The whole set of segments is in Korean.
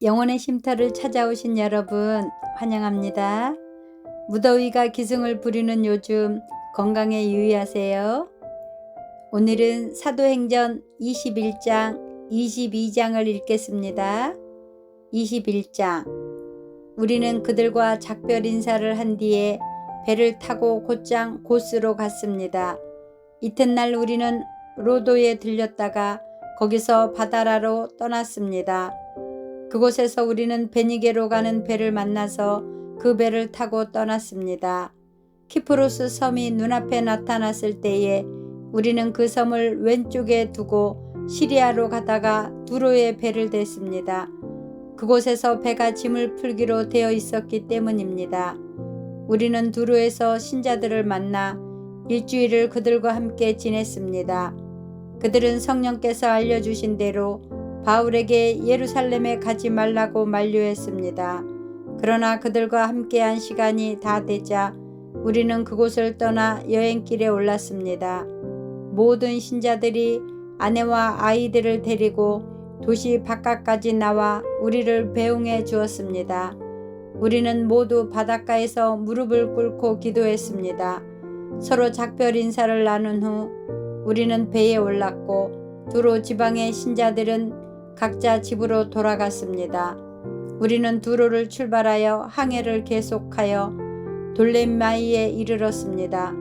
영혼의 쉼터를 찾아오신 여러분 환영합니다. 무더위가 기승을 부리는 요즘 건강에 유의하세요. 오늘은 사도행전 21장, 22장을 읽겠습니다. 21장. 우리는 그들과 작별 인사를 한 뒤에 배를 타고 곧장 고스로 갔습니다. 이튿날 우리는 로도에 들렸다가 거기서 바다라로 떠났습니다. 그곳에서 우리는 베니게로 가는 배를 만나서 그 배를 타고 떠났습니다. 키프로스 섬이 눈앞에 나타났을 때에 우리는 그 섬을 왼쪽에 두고 시리아로 가다가 두로에 배를 댔습니다. 그곳에서 배가 짐을 풀기로 되어 있었기 때문입니다. 우리는 두로에서 신자들을 만나 일주일을 그들과 함께 지냈습니다. 그들은 성령께서 알려주신 대로 바울에게 예루살렘에 가지 말라고 만류했습니다. 그러나 그들과 함께한 시간이 다 되자 우리는 그곳을 떠나 여행길에 올랐습니다. 모든 신자들이 아내와 아이들을 데리고 도시 바깥까지 나와 우리를 배웅해 주었습니다. 우리는 모두 바닷가에서 무릎을 꿇고 기도했습니다. 서로 작별 인사를 나눈 후 우리는 배에 올랐고 두로 지방의 신자들은 각자 집으로 돌아갔습니다. 우리는 두로를 출발하여 항해를 계속하여 돌레마이에 이르렀습니다.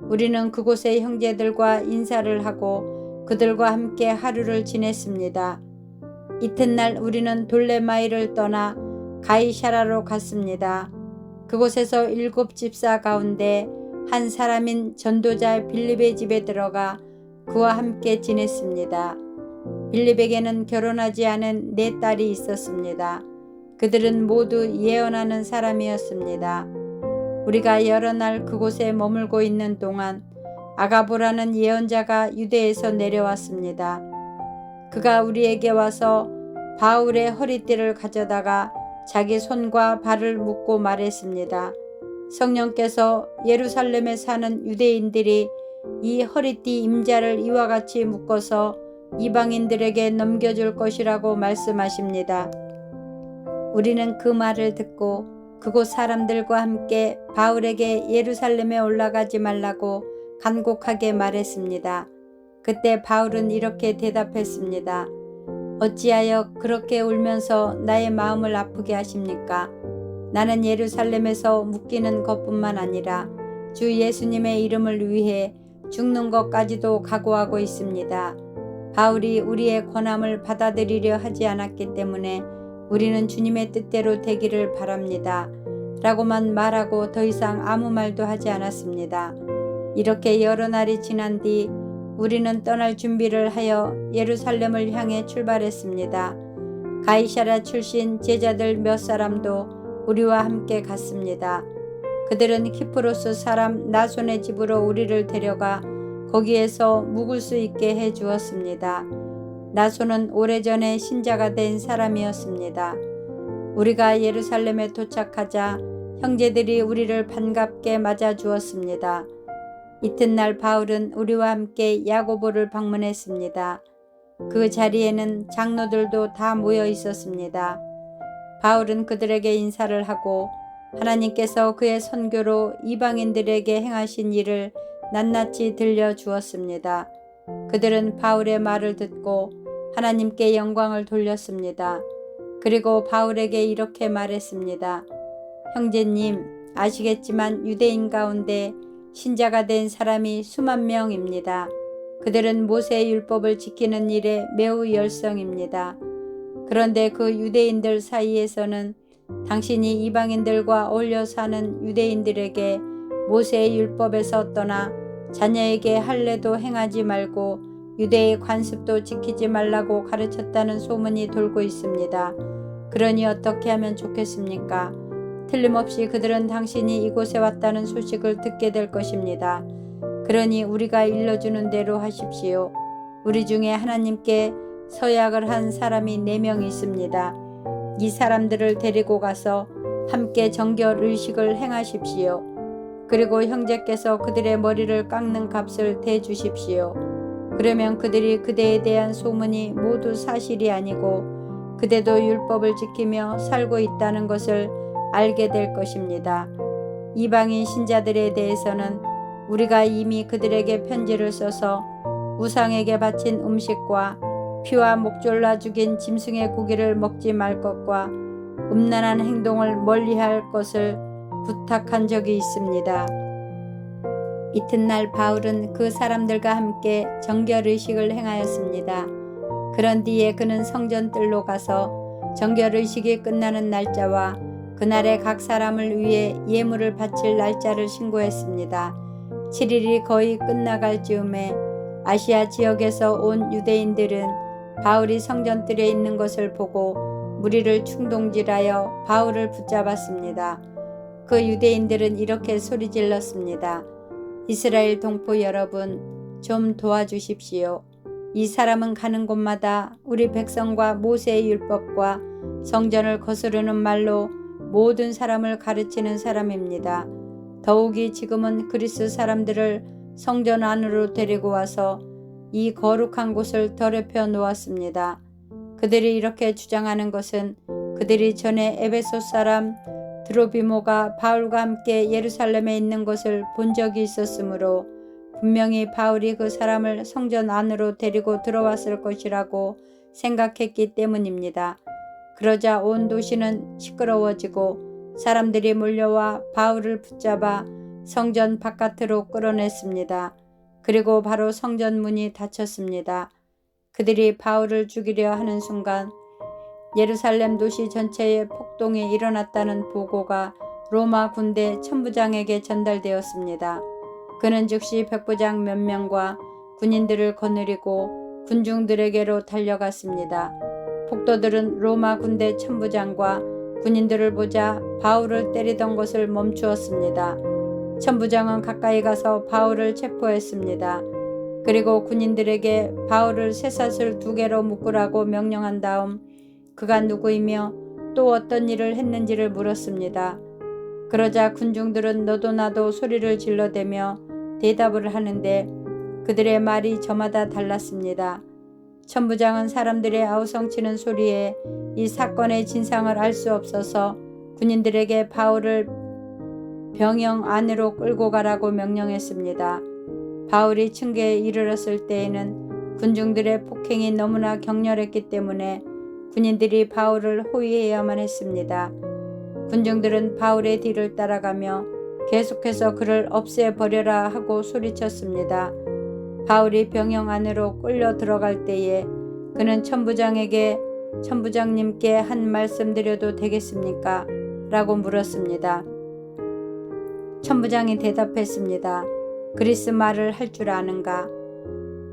우리는 그곳의 형제들과 인사를 하고 그들과 함께 하루를 지냈습니다. 이튿날 우리는 돌레마이를 떠나 가이사라로 갔습니다. 그곳에서 7 집사 가운데 한 사람인 전도자 빌립의 집에 들어가 그와 함께 지냈습니다. 빌립에게는 결혼하지 않은 4 딸이 있었습니다. 그들은 모두 예언하는 사람이었습니다. 우리가 여러 날 그곳에 머물고 있는 동안 아가보라는 예언자가 유대에서 내려왔습니다. 그가 우리에게 와서 바울의 허리띠를 가져다가 자기 손과 발을 묶고 말했습니다. 성령께서 예루살렘에 사는 유대인들이 이 허리띠 임자를 이와 같이 묶어서 이방인들에게 넘겨줄 것이라고 말씀하십니다. 우리는 그 말을 듣고 그곳 사람들과 함께 바울에게 예루살렘에 올라가지 말라고 간곡하게 말했습니다. 그때 바울은 이렇게 대답했습니다. 어찌하여 그렇게 울면서 나의 마음을 아프게 하십니까? 나는 예루살렘에서 묶이는 것뿐만 아니라 주 예수님의 이름을 위해 죽는 것까지도 각오하고 있습니다. 바울이 우리의 권함을 받아들이려 하지 않았기 때문에 우리는 주님의 뜻대로 되기를 바랍니다. 라고만 말하고 더 이상 아무 말도 하지 않았습니다. 이렇게 여러 날이 지난 뒤 우리는 떠날 준비를 하여 예루살렘을 향해 출발했습니다. 가이사랴 출신 제자들 몇 사람도 우리와 함께 갔습니다. 그들은 키프로스 사람 나손의 집으로 우리를 데려가 거기에서 묵을 수 있게 해 주었습니다. 나손은 오래전에 신자가 된 사람이었습니다. 우리가 예루살렘에 도착하자 형제들이 우리를 반갑게 맞아 주었습니다. 이튿날 바울은 우리와 함께 야고보를 방문했습니다. 그 자리에는 장로들도 다 모여 있었습니다. 바울은 그들에게 인사를 하고 하나님께서 그의 선교로 이방인들에게 행하신 일을 낱낱이 들려주었습니다. 그들은 바울의 말을 듣고 하나님께 영광을 돌렸습니다. 그리고 바울에게 이렇게 말했습니다. 형제님, 아시겠지만 유대인 가운데 신자가 된 사람이 수만 명입니다. 그들은 모세의 율법을 지키는 일에 매우 열성입니다. 그런데 그 유대인들 사이에서는 당신이 이방인들과 어울려 사는 유대인들에게 모세의 율법에서 떠나 자녀에게 할례도 행하지 말고 유대의 관습도 지키지 말라고 가르쳤다는 소문이 돌고 있습니다. 그러니 어떻게 하면 좋겠습니까? 틀림없이 그들은 당신이 이곳에 왔다는 소식을 듣게 될 것입니다. 그러니 우리가 일러주는 대로 하십시오. 우리 중에 하나님께 서약을 한 사람이 4명 있습니다. 이 사람들을 데리고 가서 함께 정결 의식을 행하십시오. 그리고 형제께서 그들의 머리를 깎는 값을 대주십시오. 그러면 그들이 그대에 대한 소문이 모두 사실이 아니고 그대도 율법을 지키며 살고 있다는 것을 알게 될 것입니다. 이방인 신자들에 대해서는 우리가 이미 그들에게 편지를 써서 우상에게 바친 음식과 피와 목졸라 죽인 짐승의 고기를 먹지 말 것과 음란한 행동을 멀리할 것을 부탁한 적이 있습니다. 이튿날 바울은 그 사람들과 함께 정결의식을 행하였습니다. 그런 뒤에 그는 성전뜰로 가서 정결의식이 끝나는 날짜와 그날에 각 사람을 위해 예물을 바칠 날짜를 신고했습니다. 7일이 거의 끝나갈 즈음에 아시아 지역에서 온 유대인들은 바울이 성전뜰에 있는 것을 보고 무리를 충동질하여 바울을 붙잡았습니다. 그 유대인들은 이렇게 소리질렀습니다. 이스라엘 동포 여러분, 좀 도와주십시오. 이 사람은 가는 곳마다 우리 백성과 모세의 율법과 성전을 거스르는 말로 모든 사람을 가르치는 사람입니다. 더욱이 지금은 그리스 사람들을 성전 안으로 데리고 와서 이 거룩한 곳을 더럽혀 놓았습니다. 그들이 이렇게 주장하는 것은 그들이 전에 에베소 사람 드로비모가 바울과 함께 예루살렘에 있는 것을 본 적이 있었으므로 분명히 바울이 그 사람을 성전 안으로 데리고 들어왔을 것이라고 생각했기 때문입니다. 그러자 온 도시는 시끄러워지고 사람들이 몰려와 바울을 붙잡아 성전 바깥으로 끌어냈습니다. 그리고 바로 성전 문이 닫혔습니다. 그들이 바울을 죽이려 하는 순간 예루살렘 도시 전체에 폭동이 일어났다는 보고가 로마 군대 천부장에게 전달되었습니다. 그는 즉시 백부장 몇 명과 군인들을 거느리고 군중들에게로 달려갔습니다. 폭도들은 로마 군대 천부장과 군인들을 보자 바울을 때리던 것을 멈추었습니다. 천부장은 가까이 가서 바울을 체포했습니다. 그리고 군인들에게 바울을 쇠사슬 2개로 묶으라고 명령한 다음 그가 누구이며 또 어떤 일을 했는지를 물었습니다. 그러자 군중들은 너도 나도 소리를 질러대며 대답을 하는데 그들의 말이 저마다 달랐습니다. 천부장은 사람들의 아우성치는 소리에 이 사건의 진상을 알 수 없어서 군인들에게 바울을 병영 안으로 끌고 가라고 명령했습니다. 바울이 층계에 이르렀을 때에는 군중들의 폭행이 너무나 격렬했기 때문에 군인들이 바울을 호위해야만 했습니다. 군중들은 바울의 뒤를 따라가며 계속해서 그를 없애버려라 하고 소리쳤습니다. 바울이 병영 안으로 끌려 들어갈 때에 그는 천부장님께 한 말씀 드려도 되겠습니까? 라고 물었습니다. 천부장이 대답했습니다. 그리스 말을 할 줄 아는가?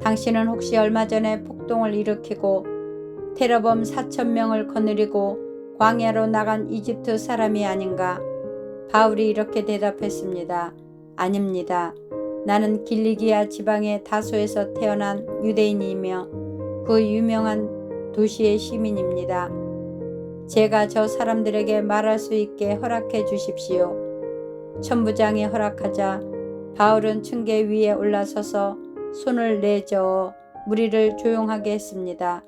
당신은 혹시 얼마 전에 폭동을 일으키고 테러범 4,000명을 거느리고 광야로 나간 이집트 사람이 아닌가? 바울이 이렇게 대답했습니다. 아닙니다. 나는 길리기아 지방의 다소에서 태어난 유대인이며 그 유명한 도시의 시민입니다. 제가 저 사람들에게 말할 수 있게 허락해 주십시오. 천부장이 허락하자 바울은 층계 위에 올라서서 손을 내저어 무리를 조용하게 했습니다.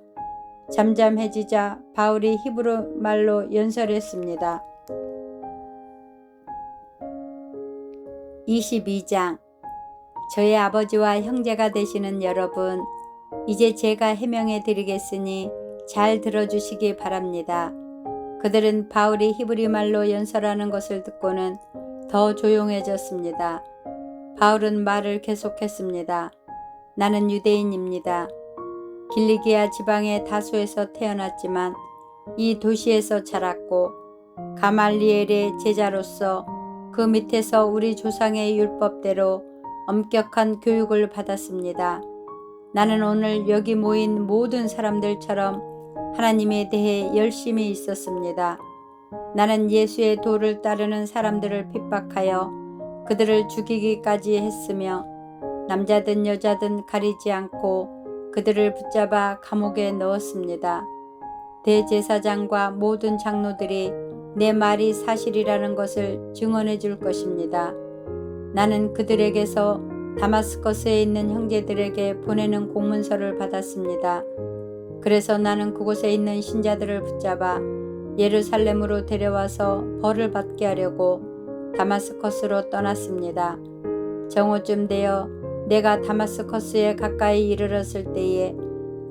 잠잠해지자 바울이 히브리 말로 연설했습니다. 22장 저의 아버지와 형제가 되시는 여러분, 이제 제가 해명해 드리겠으니 잘 들어주시기 바랍니다. 그들은 바울이 히브리 말로 연설하는 것을 듣고는 더 조용해졌습니다. 바울은 말을 계속했습니다. 나는 유대인입니다. 길리기아 지방의 다소에서 태어났지만 이 도시에서 자랐고 가말리엘의 제자로서 그 밑에서 우리 조상의 율법대로 엄격한 교육을 받았습니다. 나는 오늘 여기 모인 모든 사람들처럼 하나님에 대해 열심히 있었습니다. 나는 예수의 도를 따르는 사람들을 핍박하여 그들을 죽이기까지 했으며 남자든 여자든 가리지 않고 그들을 붙잡아 감옥에 넣었습니다. 대제사장과 모든 장로들이 내 말이 사실이라는 것을 증언해 줄 것입니다. 나는 그들에게서 다마스커스에 있는 형제들에게 보내는 공문서를 받았습니다. 그래서 나는 그곳에 있는 신자들을 붙잡아 예루살렘으로 데려와서 벌을 받게 하려고 다마스커스로 떠났습니다. 정오쯤 되어 내가 다마스커스에 가까이 이르렀을 때에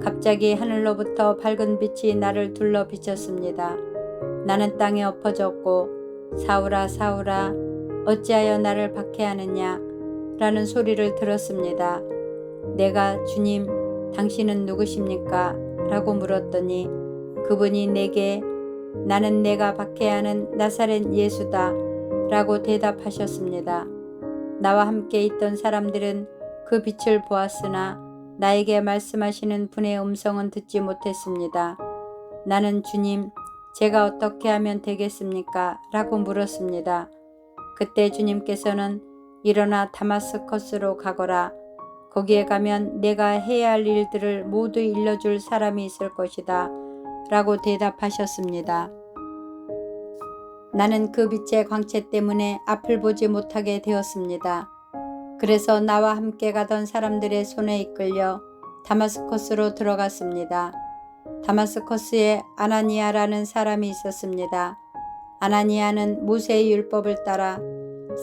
갑자기 하늘로부터 밝은 빛이 나를 둘러 비쳤습니다. 나는 땅에 엎어졌고 사울아 사울아 어찌하여 나를 박해하느냐 라는 소리를 들었습니다. 내가 주님 당신은 누구십니까? 라고 물었더니 그분이 내게 나는 내가 박해하는 나사렛 예수다 라고 대답하셨습니다. 나와 함께 있던 사람들은 그 빛을 보았으나 나에게 말씀하시는 분의 음성은 듣지 못했습니다. 나는 주님 제가 어떻게 하면 되겠습니까? 라고 물었습니다. 그때 주님께서는 일어나 다마스커스로 가거라. 거기에 가면 내가 해야 할 일들을 모두 일러줄 사람이 있을 것이다 라고 대답하셨습니다. 나는 그 빛의 광채 때문에 앞을 보지 못하게 되었습니다. 그래서 나와 함께 가던 사람들의 손에 이끌려 다마스커스로 들어갔습니다. 다마스커스에 아나니아라는 사람이 있었습니다. 아나니아는 모세의 율법을 따라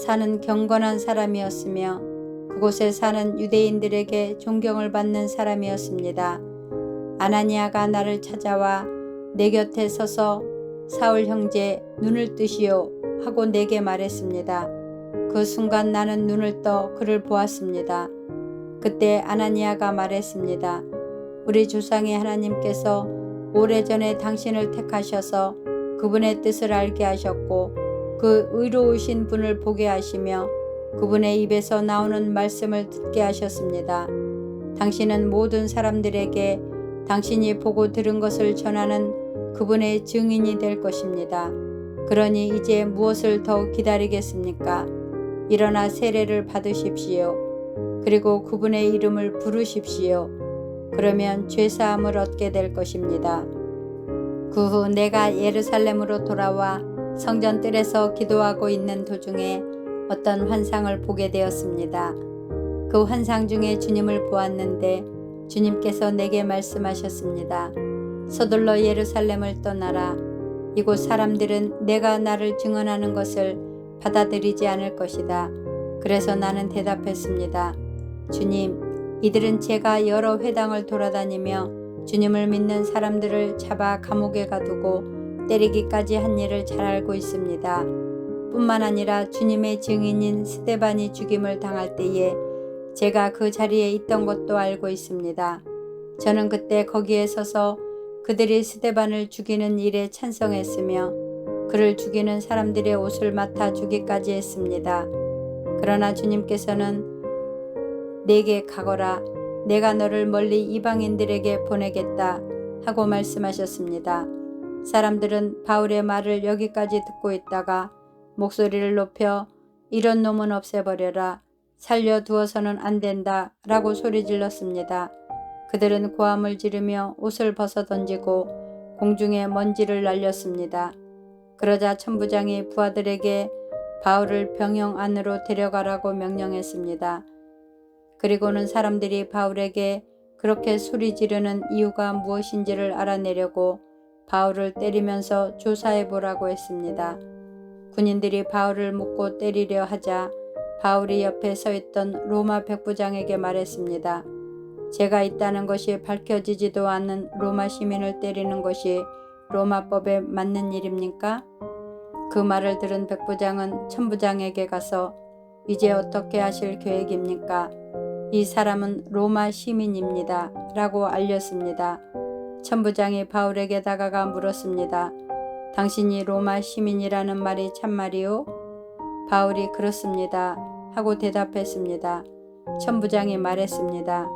사는 경건한 사람이었으며 그곳에 사는 유대인들에게 존경을 받는 사람이었습니다. 아나니아가 나를 찾아와 내 곁에 서서 사울 형제 눈을 뜨시오 하고 내게 말했습니다. 그 순간 나는 눈을 떠 그를 보았습니다. 그때 아나니아가 말했습니다. 우리 조상의 하나님께서 오래전에 당신을 택하셔서 그분의 뜻을 알게 하셨고 그 의로우신 분을 보게 하시며 그분의 입에서 나오는 말씀을 듣게 하셨습니다. 당신은 모든 사람들에게 당신이 보고 들은 것을 전하는 그분의 증인이 될 것입니다. 그러니 이제 무엇을 더 기다리겠습니까? 일어나 세례를 받으십시오. 그리고 그분의 이름을 부르십시오. 그러면 죄사함을 얻게 될 것입니다. 그 후 내가 예루살렘으로 돌아와 성전 뜰에서 기도하고 있는 도중에 어떤 환상을 보게 되었습니다. 그 환상 중에 주님을 보았는데 주님께서 내게 말씀하셨습니다. 서둘러 예루살렘을 떠나라. 이곳 사람들은 내가 나를 증언하는 것을 받아들이지 않을 것이다. 그래서 나는 대답했습니다. 주님, 이들은 제가 여러 회당을 돌아다니며 주님을 믿는 사람들을 잡아 감옥에 가두고 때리기까지 한 일을 잘 알고 있습니다. 뿐만 아니라 주님의 증인인 스데반이 죽임을 당할 때에 제가 그 자리에 있던 것도 알고 있습니다. 저는 그때 거기에 서서 그들이 스데반을 죽이는 일에 찬성했으며 그를 죽이는 사람들의 옷을 맡아 주기까지 했습니다. 그러나 주님께서는 내게 가거라. 내가 너를 멀리 이방인들에게 보내겠다 하고 말씀하셨습니다. 사람들은 바울의 말을 여기까지 듣고 있다가 목소리를 높여 이런 놈은 없애버려라. 살려두어서는 안 된다 라고 소리 질렀습니다. 그들은 고함을 지르며 옷을 벗어 던지고 공중에 먼지를 날렸습니다. 그러자 천부장이 부하들에게 바울을 병영 안으로 데려가라고 명령했습니다. 그리고는 사람들이 바울에게 그렇게 소리 지르는 이유가 무엇인지를 알아내려고 바울을 때리면서 조사해보라고 했습니다. 군인들이 바울을 묶고 때리려 하자 바울이 옆에 서 있던 로마 백부장에게 말했습니다. 제가 있다는 것이 밝혀지지도 않는 로마 시민을 때리는 것이 로마법에 맞는 일입니까? 그 말을 들은 백부장은 천부장에게 가서 이제 어떻게 하실 계획입니까? 이 사람은 로마 시민입니다. 라고 알렸습니다. 천부장이 바울에게 다가가 물었습니다. 당신이 로마 시민이라는 말이 참말이오? 바울이 그렇습니다. 하고 대답했습니다. 천부장이 말했습니다.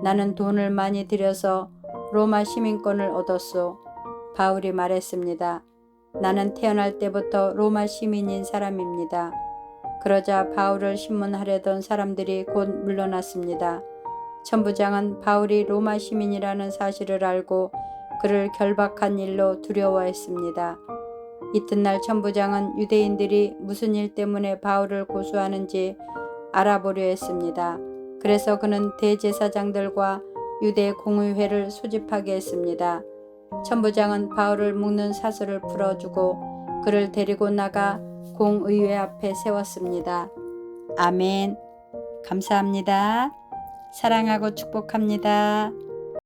나는 돈을 많이 들여서 로마 시민권을 얻었소. 바울이 말했습니다. 나는 태어날 때부터 로마 시민인 사람입니다. 그러자 바울을 신문하려던 사람들이 곧 물러났습니다. 천부장은 바울이 로마 시민이라는 사실을 알고 그를 결박한 일로 두려워했습니다. 이튿날 천부장은 유대인들이 무슨 일 때문에 바울을 고소하는지 알아보려 했습니다. 그래서 그는 대제사장들과 유대 공의회를 소집하게 했습니다. 천부장은 바울을 묶는 사슬을 풀어주고 그를 데리고 나가 공의회 앞에 세웠습니다. 아멘. 감사합니다. 사랑하고 축복합니다.